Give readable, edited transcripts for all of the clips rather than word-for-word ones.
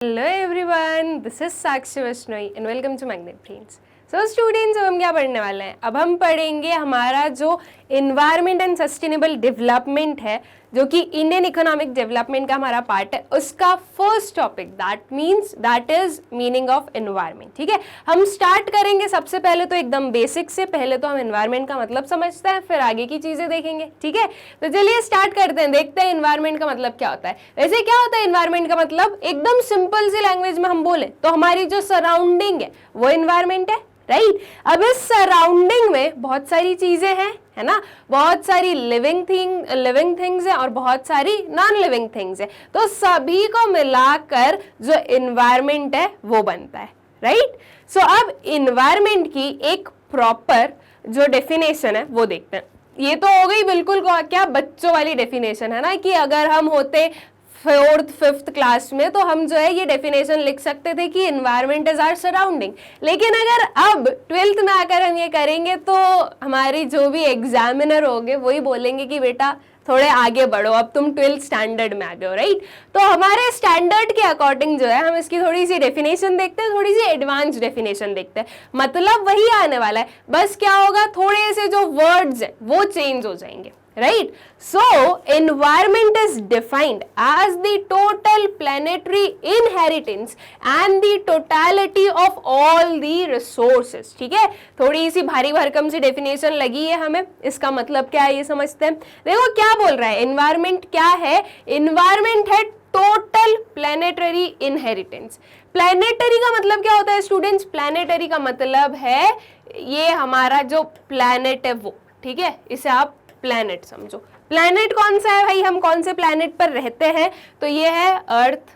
Hello everyone, this is Sakshi Vaishnoi and welcome to Magnet Brains. So students, अब हम क्या पढ़ने वाले हैं? अब हम पढ़ेंगे हमारा जो इन्वायरमेंट एंड सस्टेनेबल डेवलपमेंट है, जो कि इंडियन इकोनॉमिक डेवलपमेंट का हमारा पार्ट है, उसका first topic that is meaning of environment. ठीक है, हम स्टार्ट करेंगे सबसे पहले तो एकदम बेसिक से। पहले तो हम एनवायरनमेंट का मतलब समझते हैं, फिर आगे की चीजें देखेंगे। ठीक है, तो चलिए स्टार्ट करते हैं, देखते हैं एनवायरनमेंट का मतलब क्या होता है। वैसे क्या होता है एनवायरनमेंट का मतलब? एकदम सिंपल सी लैंग्वेज में हम बोले तो हमारी जो सराउंडिंग है वो एनवायरनमेंट है, राइट। अब इस सराउंडिंग में बहुत सारी चीजें हैं, है ना, बहुत सारी लिविंग थिंग्स है और बहुत सारी नॉन लिविंग थिंग्स है। तो सभी को मिलाकर जो एनवायरनमेंट है वो बनता है, राइट। सो अब एनवायरनमेंट की एक प्रॉपर जो डेफिनेशन है वो देखते हैं। ये तो हो गई बिल्कुल क्या बच्चों वाली डेफिनेशन, है ना, कि अगर हम होते 4th 5th क्लास में तो हम जो है ये डेफिनेशन लिख सकते थे कि एनवायरनमेंट इज आवर सराउंडिंग। लेकिन अगर अब 12th में आकर हम ये करेंगे तो हमारी जो भी एग्जामिनर होंगे वही बोलेंगे कि बेटा थोड़े आगे बढ़ो, अब तुम 12th स्टैंडर्ड में आ गए हो, राइट। तो हमारे स्टैंडर्ड के अकॉर्डिंग जो है हम इसकी थोड़ी सी डेफिनेशन देखते हैं, थोड़ी सी एडवांस डेफिनेशन देखते हैं। मतलब वही आने वाला है, बस क्या होगा, थोड़े से जो वर्ड्स है वो चेंज हो जाएंगे, right? So, environment is defined as the total planetary inheritance and the totality of all the resources. ठीक है, थोड़ी सी भारी भरकम सी डेफिनेशन लगी है हमें, इसका मतलब क्या है ये समझते हैं। देखो क्या बोल रहा है, एनवायरमेंट क्या है? एनवायरमेंट है टोटल प्लैनेटरी इनहेरिटेंस। प्लैनेटरी का मतलब क्या होता है स्टूडेंट्स? प्लैनेटरी का मतलब है ये हमारा जो प्लैनेट है वो, ठीक है, इसे आप प्लैनेट समझो। प्लैनेट कौन सा है भाई? हम कौन से प्लैनेट पर रहते हैं? तो ये है अर्थ।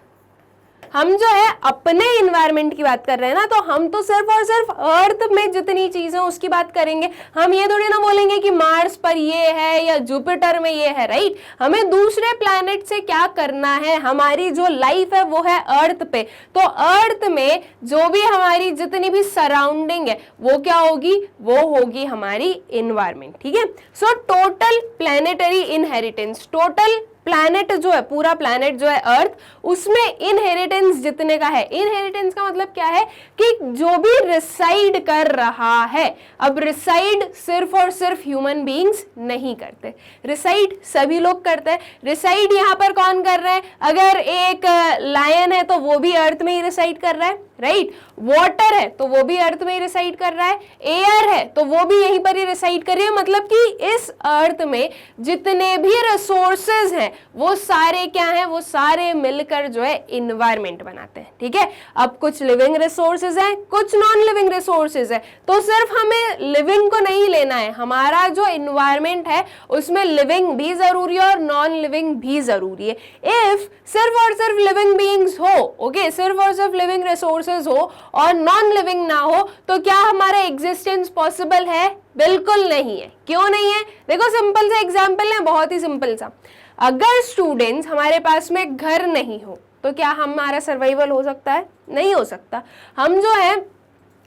हम जो है अपने इन्वायरमेंट की बात कर रहे हैं ना, तो हम तो सिर्फ और सिर्फ अर्थ में जितनी चीजें उसकी बात करेंगे। हम ये थोड़ी ना बोलेंगे कि मार्स पर ये है या जुपिटर में ये है, राइट। हमें दूसरे प्लैनेट से क्या करना है, हमारी जो लाइफ है वो है अर्थ पे। तो अर्थ में जो भी हमारी जितनी भी सराउंडिंग है वो क्या होगी? वो होगी हमारी इन्वायरमेंट। ठीक है, so total planetary inheritance, total planet जो है, पूरा प्लैनेट जो है अर्थ, उसमें इनहेरिटेंस जितने का है। इनहेरिटेंस का मतलब क्या है कि जो भी रिसाइड कर रहा है। अब रिसाइड सिर्फ और सिर्फ ह्यूमन बीइंग्स नहीं करते, रिसाइड सभी लोग करते हैं। रिसाइड यहाँ पर कौन कर रहा है? अगर एक लायन है तो वो भी अर्थ में ही रिसाइड कर रहा है, राइट। वाटर है तो वो भी अर्थ में ही रिसाइड कर रहा है। एयर है तो वो भी यहीं पर ही रिसाइड कर रही है। मतलब कि इस अर्थ में जितने भी रिसोर्सेज हैं वो सारे क्या हैं? वो सारे मिलकर जो है इन्वायरमेंट बनाते हैं। ठीक है, अब कुछ लिविंग रिसोर्सेज हैं, कुछ नॉन लिविंग रिसोर्सेज है। तो सिर्फ हमें लिविंग को नहीं लेना है, हमारा जो इन्वायरमेंट है उसमें लिविंग भी जरूरी है और नॉन लिविंग भी जरूरी है। इफ सिर्फ और सिर्फ लिविंग बीइंग्स हो, ओके, सिर्फ और सिर्फ लिविंग रिसोर्सेज हो और नॉन लिविंग ना हो, तो क्या हमारा एग्जिस्टेंस पॉसिबल है? बिल्कुल नहीं है। क्यों नहीं है? देखो सिंपल सा एग्जांपल है, बहुत ही सिंपल सा। अगर स्टूडेंट्स हमारे पास में घर नहीं हो तो क्या हमारा सर्वाइवल हो सकता है? नहीं हो सकता। हम जो है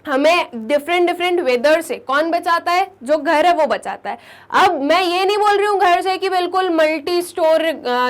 हमें डिफरेंट वेदर से कौन बचाता है? जो घर है वो बचाता है। अब मैं ये नहीं बोल रही हूँ घर से कि बिल्कुल मल्टी स्टोर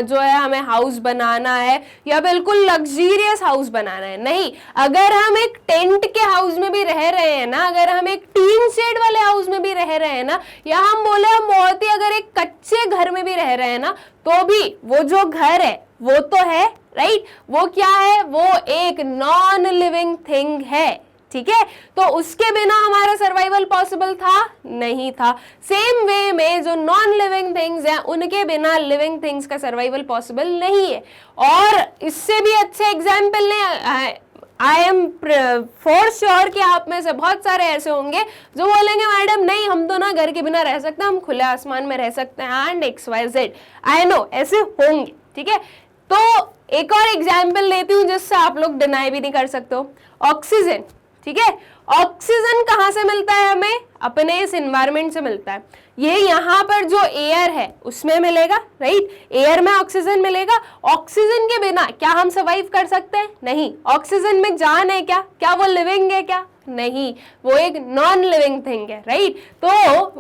जो है हमें हाउस बनाना है या बिल्कुल लग्जरियस हाउस बनाना है, नहीं। अगर हम एक टेंट के हाउस में भी रह रहे हैं ना, अगर हम एक टीन शेड वाले हाउस में भी रह रहे हैं ना, या हम बोले हम बहुत ही अगर एक कच्चे घर में भी रह रहे हैं ना, तो भी वो जो घर है वो तो है, राइट। वो क्या है? वो एक नॉन लिविंग थिंग है। ठीक है, तो उसके बिना हमारा सर्वाइवल पॉसिबल था? नहीं था। सेम वे में जो नॉन लिविंग थिंग्स हैं उनके बिना लिविंग थिंग्स का सर्वाइवल पॉसिबल नहीं है। और इससे भी अच्छे एग्जाम्पल ने आई एम फॉर श्योर कि आप में से बहुत सारे ऐसे होंगे जो बोलेंगे मैडम नहीं, हम तो ना घर के बिना रह सकते हैं, हम खुले आसमान में रह सकते हैं एंड XYZ। आई नो ऐसे होंगे, ठीक है। तो एक और एग्जाम्पल लेती हूँ जिससे आप लोग डिनाई भी नहीं कर सकते हो। ऑक्सीजन, ठीक है, ऑक्सीजन कहाँ से मिलता है हमें? अपने इस एनवायरनमेंट से मिलता है। ये यहाँ पर जो एयर है उसमें मिलेगा, राइट। एयर में ऑक्सीजन मिलेगा। ऑक्सीजन के बिना क्या हम सर्वाइव कर सकते हैं? नहीं। ऑक्सीजन में जान है क्या? क्या वो लिविंग है क्या? नहीं, वो एक नॉन लिविंग थिंग है, राइट। तो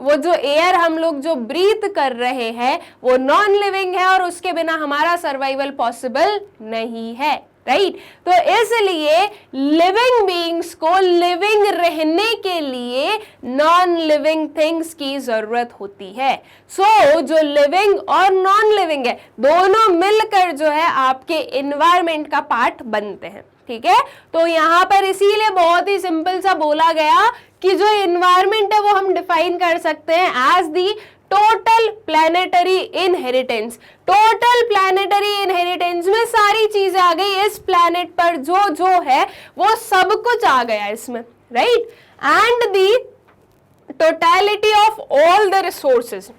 वो जो एयर हम लोग जो ब्रीथ कर रहे हैं वो नॉन लिविंग है और उसके बिना हमारा सर्वाइवल पॉसिबल नहीं है। राइट तो इसलिए लिविंग बीइंग्स को लिविंग रहने के लिए नॉन लिविंग थिंग्स की जरूरत होती है। सो जो लिविंग और नॉन लिविंग है दोनों मिलकर जो है आपके एनवायरनमेंट का पार्ट बनते हैं, ठीक है। तो यहाँ पर इसीलिए बहुत ही सिंपल सा बोला गया कि जो एनवायरनमेंट है वो हम डिफाइन कर सकते हैं as the total planetary inheritance. Total planetary inheritance में सारी चीजें आ गई, इस प्लैनेट पर जो जो है वो सब कुछ आ गया इसमें, right. And the totality of all the resources,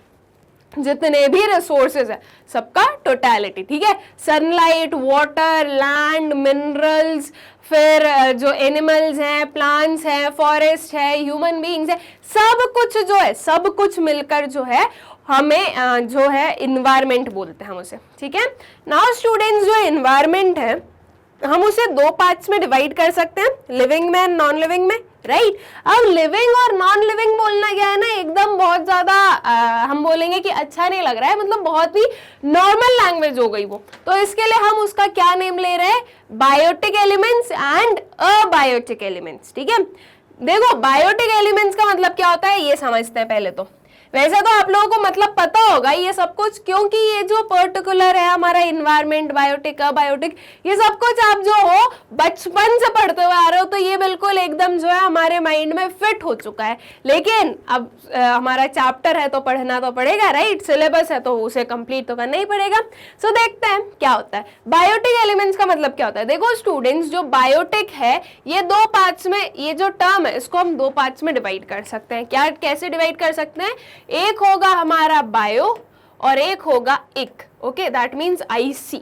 जितने भी रिसोर्सेज है सबका टोटलिटी, ठीक है। सनलाइट, वाटर, लैंड, मिनरल्स, फिर जो एनिमल्स हैं, प्लांट्स हैं, फॉरेस्ट है, ह्यूमन बीइंग्स है, सब कुछ जो है सब कुछ मिलकर जो है हमें जो है इन्वायरमेंट बोलते हैं हम उसे, ठीक है। नाउ स्टूडेंट्स जो एनवायरमेंट है हम उसे दो पार्ट्स में डिवाइड कर सकते हैं, लिविंग में एंड नॉन लिविंग में, राइट। अब लिविंग और नॉन लिविंग बोलना क्या है ना, एकदम बहुत ज्यादा हम बोलेंगे कि अच्छा नहीं लग रहा है, मतलब बहुत ही नॉर्मल लैंग्वेज हो गई वो, तो इसके लिए हम उसका क्या नेम ले रहे हैं, biotic elements and abiotic elements, ठीक है। देखो बायोटिक एलिमेंट्स का मतलब क्या होता है ये समझते हैं पहले तो। वैसे तो आप लोगों को मतलब पता होगा ये सब कुछ, क्योंकि ये जो पर्टिकुलर है हमारा इन्वायरमेंट, बायोटिक, अबायोटिक, ये सब कुछ आप जो हो बचपन से पढ़ते हुए आ रहे हो, तो ये बिल्कुल एकदम जो है हमारे माइंड में फिट हो चुका है। लेकिन अब हमारा चैप्टर है तो पढ़ना तो पड़ेगा, राइट, सिलेबस है तो उसे कंप्लीट तो करना ही पड़ेगा। सो देखते हैं क्या होता है। बायोटिक एलिमेंट्स का मतलब क्या होता है। देखो स्टूडेंट्स जो बायोटिक है ये दो पार्ट्स में, ये जो टर्म है इसको हम दो पार्ट्स में डिवाइड कर सकते हैं। क्या, कैसे डिवाइड कर सकते हैं, एक होगा हमारा बायो और एक होगा इक, okay, that means IC।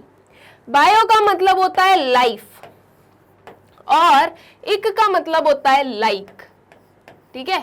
Bio का मतलब होता है लाइफ और इक का मतलब होता है लाइक, ठीक है।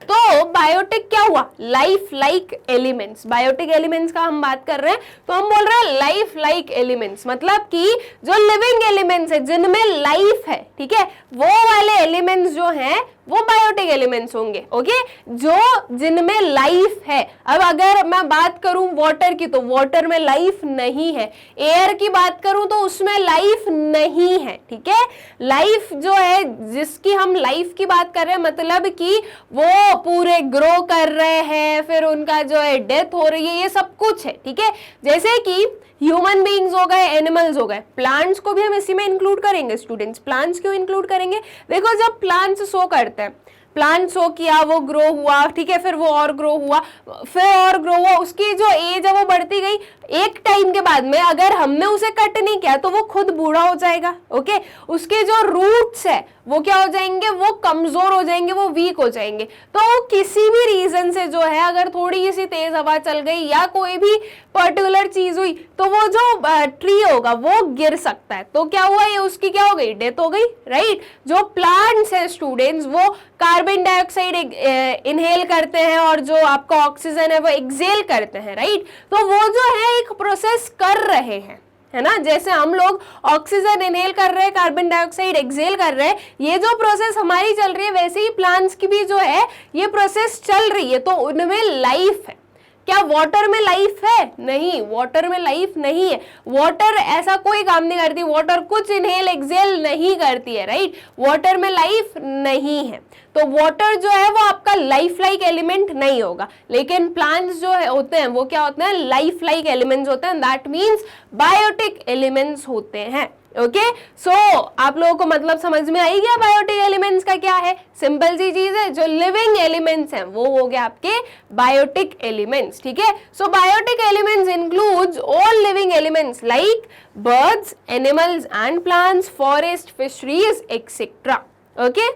तो बायोटिक क्या हुआ, life like elements. Biotic elements का हम बात कर रहे हैं तो हम बोल रहे हैं लाइफ लाइक एलिमेंट्स, मतलब कि जो लिविंग एलिमेंट्स है जिनमें लाइफ है, ठीक है, वो वाले एलिमेंट्स जो हैं वो बायोटिक एलिमेंट्स होंगे, ओके, जो जिनमें लाइफ है। अब अगर मैं बात करूं वाटर की तो वाटर में लाइफ नहीं है, एयर की बात करूं तो उसमें लाइफ नहीं है, ठीक है। लाइफ जो है जिसकी हम लाइफ की बात कर रहे हैं मतलब कि वो पूरे ग्रो कर रहे हैं, फिर उनका जो है डेथ हो रही है, ये सब कुछ है, ठीक है। जैसे कि ह्यूमन बीइंग्स हो गए, एनिमल्स हो गए, प्लांट्स को भी हम इसी में इंक्लूड करेंगे स्टूडेंट्स। प्लांट्स क्यों इंक्लूड करेंगे, देखो जब प्लांट्स शो करते हैं, प्लांट शो किया, वो ग्रो हुआ, ठीक है, फिर वो और ग्रो हुआ, फिर और ग्रो हुआ, उसकी जो एज है वो बढ़ती गई, एक टाइम के बाद में अगर हमने उसे कट नहीं किया तो वो खुद बूढ़ा हो जाएगा, ओके। उसके जो रूट्स है वो क्या हो जाएंगे, वो कमजोर हो जाएंगे, वो वीक हो जाएंगे। तो किसी भी रीजन से जो है अगर थोड़ी सी तेज हवा चल गई या कोई भी पर्टिकुलर चीज हुई तो वो जो ट्री होगा वो गिर सकता है। तो क्या हुआ, ये उसकी क्या हो गई, डेथ हो गई, राइट। जो प्लांट्स है स्टूडेंट्स वो कार्बन डाइऑक्साइड इनहेल करते हैं और जो आपका ऑक्सीजन है वो एक्सेल करते हैं, राइट। तो वो जो है एक प्रोसेस कर रहे हैं, है ना, जैसे हम लोग ऑक्सीजन इनहेल कर रहे हैं, कार्बन डाइऑक्साइड एक्सेल कर रहे हैं, ये जो प्रोसेस हमारी चल रही है वैसे ही प्लांट्स की भी जो है ये प्रोसेस चल रही है। तो उनमें लाइफ है। क्या वाटर में लाइफ है, नहीं, वाटर में लाइफ नहीं है। वाटर ऐसा कोई काम नहीं करती, वाटर कुछ इनहेल एक्सेल नहीं करती है, राइट। वाटर में लाइफ नहीं है, तो वाटर जो है वो आपका लाइफ लाइक एलिमेंट नहीं होगा। लेकिन प्लांट्स जो है होते हैं वो क्या होते हैं, लाइफ लाइक एलिमेंट्स होते हैं, दैट मीन्स बायोटिक एलिमेंट्स होते हैं, ओके। सो आप लोगों को मतलब समझ में आई गया बायोटिक एलिमेंट्स का क्या है, सिंपल सी चीज है, जो लिविंग एलिमेंट्स हैं वो हो गया आपके बायोटिक एलिमेंट्स, ठीक है। So biotic elements includes all living elements like birds, animals and plants, forest, fisheries etcetera, okay.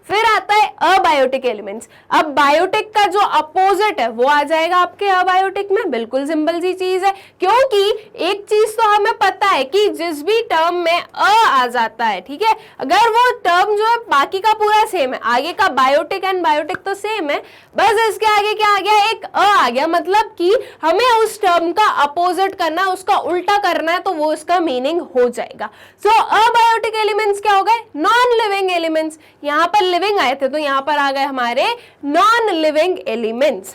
फिर आता है अबायोटिक एलिमेंट्स। अब बायोटिक का जो अपोजिट है वो आ जाएगा आपके अबायोटिक में, बिल्कुल सिंपल सी चीज है, क्योंकि एक चीज तो हमें पता है कि जिस भी टर्म में आ जाता है, ठीक है, अगर वो टर्म जो है बाकी का पूरा सेम है, आगे का बायोटिक एंड बायोटिक तो सेम है, बस इसके आगे क्या आ गया, एक आ गया, मतलब कि हमें उस टर्म का अपोजिट करना है, उसका उल्टा करना है, तो वो इसका मीनिंग हो जाएगा। सो अबायोटिक एलिमेंट्स क्या हो गए, नॉन लिविंग एलिमेंट्स। यहाँ पर लिविंग आए थे तो यहाँ पर आ गए हमारे non living elements.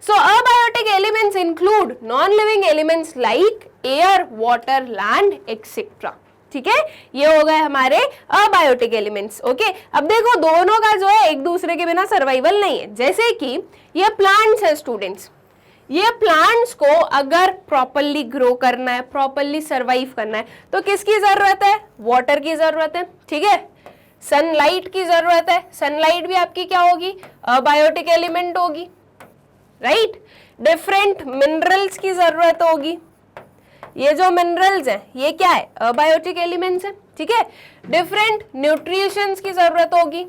So abiotic elements include non living elements like air, water, land etcetera, ठीक है, ये हो गए हमारे अबायोटिक एलिमेंट्स। ओके, अब देखो दोनों का जो है एक दूसरे के बिना सर्वाइवल नहीं है। जैसे कि ये प्लांट्स है स्टूडेंट्स, ये प्लांट्स को अगर प्रॉपरली ग्रो करना है, प्रॉपरली सर्वाइव करना है, तो किसकी जरूरत है? वाटर की जरूरत है, ठीक है, सनलाइट की जरूरत है। सनलाइट भी आपकी क्या होगी? अबायोटिक एलिमेंट होगी, राइट। डिफरेंट मिनरल्स की जरूरत होगी, ये जो मिनरल्स हैं ये क्या है? अबायोटिक एलिमेंट्स है, ठीक है। डिफरेंट न्यूट्रिशंस की जरूरत होगी,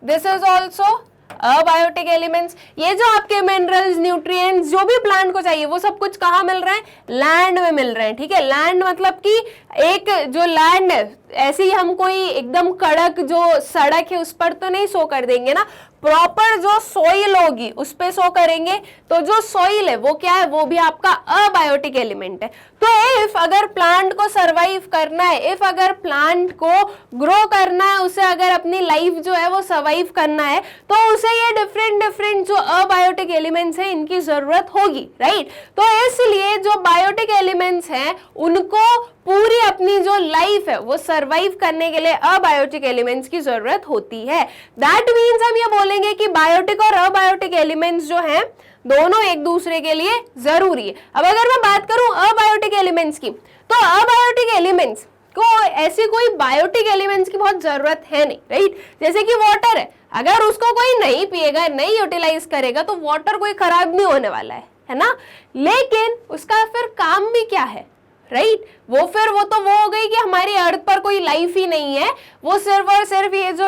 this is also abiotic elements. ये जो आपके मिनरल्स, न्यूट्रिएंट्स जो भी प्लांट को चाहिए वो सब कुछ कहाँ मिल रहे हैं? लैंड में मिल रहे हैं, ठीक है। लैंड मतलब कि एक जो लैंड है, ऐसे ही हम कोई एकदम कड़क जो सड़क है उस पर तो नहीं सो कर देंगे ना, प्रॉपर जो सोइल होगी उस पे सो करेंगे। तो जो सोइल है वो क्या है? वो भी आपका अबायोटिक एलिमेंट है। तो इफ अगर प्लांट को सरवाइव करना है, इफ अगर प्लांट को ग्रो करना है, उसे अगर अपनी लाइफ जो है वो सर्वाइव करना है, तो उसे ये डिफरेंट जो अबायोटिक एलिमेंट्स हैं इनकी जरूरत होगी, राइट। तो इसलिए जो बायोटिक एलिमेंट्स हैं उनको पूरी अपनी जो लाइफ है वो सरवाइव करने के लिए अबायोटिक एलिमेंट्स की जरूरत होती है। दैट मीन्स हम ये बोलेंगे कि बायोटिक और अबायोटिक एलिमेंट्स जो हैं दोनों एक दूसरे के लिए जरूरी है। अब अगर मैं बात करूं अबायोटिक एलिमेंट्स की, तो अबायोटिक एलिमेंट्स को ऐसी कोई बायोटिक एलिमेंट्स की बहुत जरूरत है नहीं, राइट। जैसे कि वाटर है, अगर उसको कोई नहीं पिएगा, नहीं यूटिलाइज करेगा तो वाटर कोई खराब नहीं होने वाला है ना। लेकिन उसका फिर काम भी क्या है, राइट। वो हो गई कि हमारी अर्थ पर कोई लाइफ ही नहीं है, वो सिर्फ और सिर्फ ये जो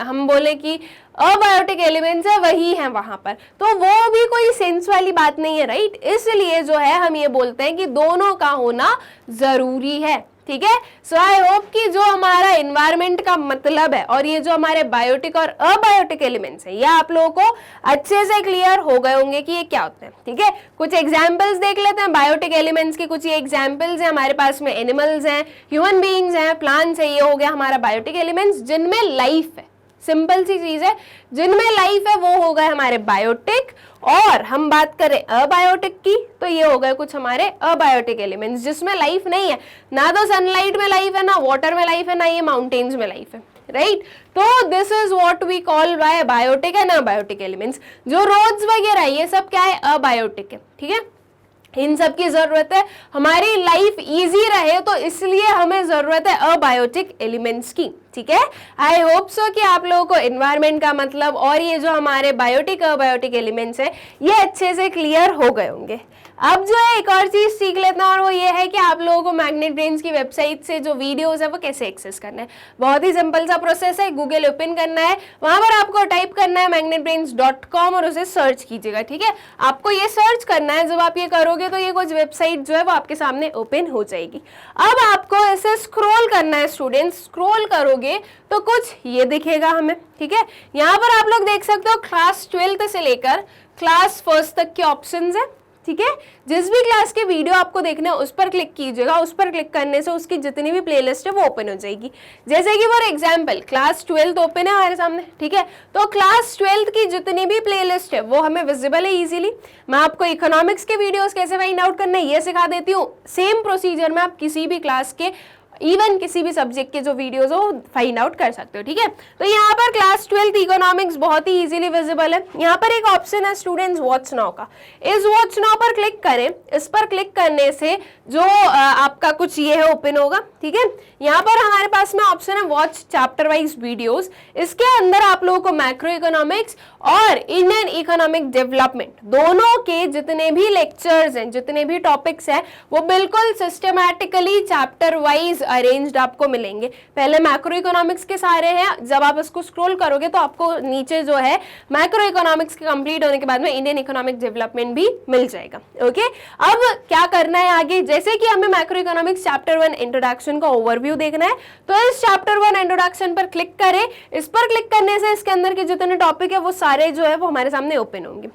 हम बोले कि अबायोटिक एलिमेंट्स है वही है वहां पर, तो वो भी कोई सेंस वाली बात नहीं है, राइट। इसलिए जो है हम ये बोलते हैं कि दोनों का होना जरूरी है, ठीक है। सो आई होप कि जो हमारा एनवायरमेंट का मतलब है और ये जो हमारे बायोटिक और अबायोटिक एलिमेंट्स है ये आप लोगों को अच्छे से क्लियर हो गए होंगे कि ये क्या होते हैं, ठीक है। कुछ एग्जांपल्स देख लेते हैं बायोटिक एलिमेंट्स के। कुछ ये एग्जांपल्स हैं हमारे पास में, एनिमल्स हैं, ह्यूमन बीइंग्स हैं, प्लांट्स है, ये हो गया हमारा बायोटिक एलिमेंट्स जिनमें लाइफ है। सिंपल सी चीज है, जिनमें लाइफ है वो हो गए हमारे बायोटिक। और हम बात करें अबायोटिक की तो ये हो गए कुछ हमारे अबायोटिक एलिमेंट्स जिसमें लाइफ नहीं है, ना तो सनलाइट में लाइफ है, ना वाटर में लाइफ है, ना ये माउंटेन्स में लाइफ है, राइट। तो this is what we call by biotic and abiotic elements. जो रोड्स वगैरह ये सब क्या है? अबायोटिक है, ठीक है। इन सब की जरूरत है, हमारी लाइफ इजी रहे तो इसलिए हमें जरूरत है अबायोटिक एलिमेंट्स की, ठीक है। आई होप सो कि आप लोगों को एनवायरमेंट का मतलब और ये जो हमारे बायोटिक अबायोटिक एलिमेंट्स है ये अच्छे से क्लियर हो गए होंगे। अब जो है एक और चीज सीख लेते हैं और वो ये है कि आप लोगों को मैग्नेट ब्रेन्स की वेबसाइट से जो वीडियोस है वो कैसे एक्सेस करना है। बहुत ही सिंपल सा प्रोसेस है, गूगल ओपन करना है, वहां पर आपको टाइप करना है magnetbrains.com और उसे सर्च कीजिएगा, ठीक है। आपको ये सर्च करना है, जब आप ये करोगे तो ये कुछ वेबसाइट जो है वो आपके सामने ओपन हो जाएगी। अब आपको ऐसे स्क्रॉल करना है स्टूडेंट्स, स्क्रॉल करोगे तो कुछ ये दिखेगा हमें, ठीक है। यहाँ पर आप लोग देख सकते हो क्लास 12th से लेकर क्लास 1st तक के ऑप्शंस है, ठीक है। जिस भी क्लास के वीडियो आपको देखना है उस पर क्लिक कीजिएगा, उस पर क्लिक करने से उसकी जितनी भी प्लेलिस्ट है वो ओपन हो जाएगी। जैसे कि for example class 12th open है हमारे सामने, ठीक है। तो क्लास 12th की जितनी भी प्लेलिस्ट है वो हमें विजिबल है इजीली। मैं आपको इकोनॉमिक्स के वीडियोस कैसे फाइंड आउट करना है ये सिखा देती हूँ। सेम प्रोसीजर में आप किसी भी क्लास के, इवन किसी भी सब्जेक्ट के जो वीडियोस हो फाइंड आउट कर सकते हो, ठीक है। तो यहाँ पर क्लास 12th इकोनॉमिक्स बहुत ही इजीली विजिबल है। यहाँ पर एक ऑप्शन है स्टूडेंट्स वॉच नाउ का, इस वॉच नाउ पर क्लिक करें। इस पर क्लिक करने से जो आपका कुछ ये है ओपन होगा, ठीक है। यहाँ पर हमारे पास में ऑप्शन है वॉच चैप्टर वाइज वीडियोस। इसके अंदर आप लोगों को मैक्रो इकोनॉमिक्स और इंडियन इकोनॉमिक डेवलपमेंट दोनों के जितने भी लेक्चर्स हैं, जितने भी टॉपिक्स हैं वो बिल्कुल सिस्टमैटिकली चैप्टर वाइज अरेंज्ड आपको मिलेंगे। पहले मैक्रो इकोनॉमिक्स के सारे हैं, जब आप इसको स्क्रॉल करोगे तो आपको नीचे जो है मैक्रो इकोनॉमिक्स के कंप्लीट होने के बाद में इंडियन इकोनॉमिक डेवलपमेंट भी मिल जाएगा, ओके। अब क्या करना है आगे, जैसे कि हमें मैक्रो इकोनॉमिक्स चैप्टर 1 इंट्रोडक्शन का ओवरव्यू देखना है तो इस चैप्टर 1 इंट्रोडक्शन पर क्लिक करें। इस पर क्लिक करने से इसके अंदर के जितने टॉपिक है वो सारे जो है वो हमारे सामने ओपन होंगे।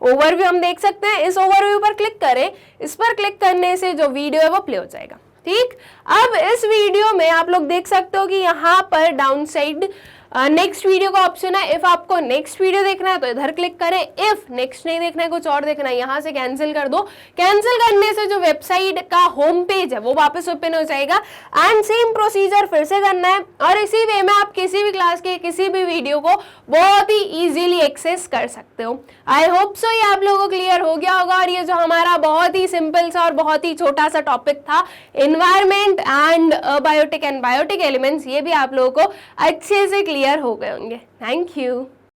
ओवरव्यू हम देख सकते हैं, इस ओवरव्यू पर क्लिक करें। इस पर क्लिक करने से जो वीडियो है वो प्ले हो जाएगा, ठीक। अब इस वीडियो में आप लोग देख सकते हो कि यहाँ पर डाउन साइड नेक्स्ट वीडियो का ऑप्शन है, इफ आपको नेक्स्ट वीडियो देखना है तो इधर क्लिक करें, इफ नेक्स्ट नहीं देखना है कुछ और देखना है यहाँ से कैंसिल कर दो। कैंसिल करने से जो वेबसाइट का होम पेज है वो वापस ओपन हो जाएगा एंड सेम प्रोसीजर फिर से करना है और इसी वे में आप किसी भी क्लास के किसी भी वीडियो को बहुत ही इजीली एक्सेस कर सकते हो। आई होप सो ये आप लोगों को क्लियर हो गया होगा और ये जो हमारा बहुत ही सिंपल सा और बहुत ही छोटा सा टॉपिक था environment and biotic and biotic elements, ये भी आप लोगों को अच्छे से क्लियर हो गए होंगे। Thank you.